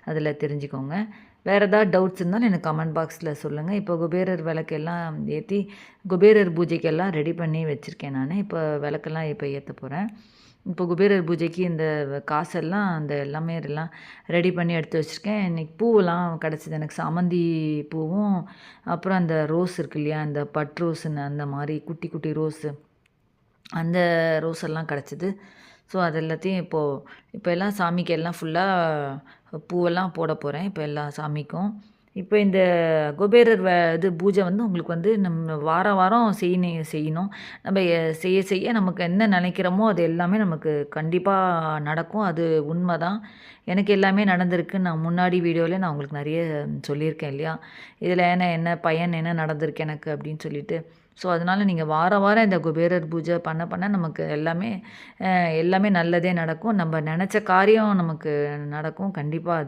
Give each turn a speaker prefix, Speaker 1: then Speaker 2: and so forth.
Speaker 1: அதில் தெரிஞ்சுக்கோங்க. வேறு ஏதாவது டவுட்ஸ் இருந்தாலும் எனக்கு கமெண்ட் பாக்ஸில் சொல்லுங்கள். இப்போ குபேரர் விளக்கெல்லாம் ஏற்றி குபேரர் பூஜைக்கெல்லாம் ரெடி பண்ணி வச்சுருக்கேன் நான். இப்போ விளக்கெல்லாம் இப்போ ஏற்ற போகிறேன். இப்போ குபேரர் பூஜைக்கு இந்த காசெல்லாம் அந்த எல்லாமே எல்லாம் ரெடி பண்ணி எடுத்து வச்சுருக்கேன். இன்றைக்கி பூவெல்லாம் கிடச்சிது எனக்கு. சாமந்தி பூவும் அப்புறம் அந்த ரோஸ் இருக்கு இல்லையா, அந்த பட் ரோஸுன்னு அந்த மாதிரி குட்டி குட்டி ரோஸு, அந்த ரோஸ் எல்லாம் கிடச்சிது. ஸோ அது எல்லாத்தையும் இப்போ எல்லாம் சாமிக்கு எல்லாம் ஃபுல்லாக பூவெல்லாம் போட போகிறேன் இப்போ எல்லா சாமிக்கும். இப்போ இந்த குபேரர் இது பூஜை வந்து உங்களுக்கு வந்து நம்ம வாரம் வாரம் செய்யணும். நம்ம செய்ய செய்ய நமக்கு என்ன நினைக்கிறோமோ அது எல்லாமே நமக்கு கண்டிப்பாக நடக்கும். அது உண்மை தான். எனக்கு எல்லாமே நடந்திருக்கு. நான் முன்னாடி வீடியோவில் நான் உங்களுக்கு நிறைய சொல்லியிருக்கேன் இல்லையா, இதில் என்ன பயன் என்ன நடந்திருக்கு எனக்கு அப்படின்னு சொல்லிட்டு. ஸோ அதனால் நீங்கள் வாரம் வாரம் இந்த குபேரர் பூஜை பண்ண பண்ண நமக்கு எல்லாமே நல்லதே நடக்கும். நம்ம நினச்ச காரியம் நமக்கு நடக்கும் கண்டிப்பாக. அது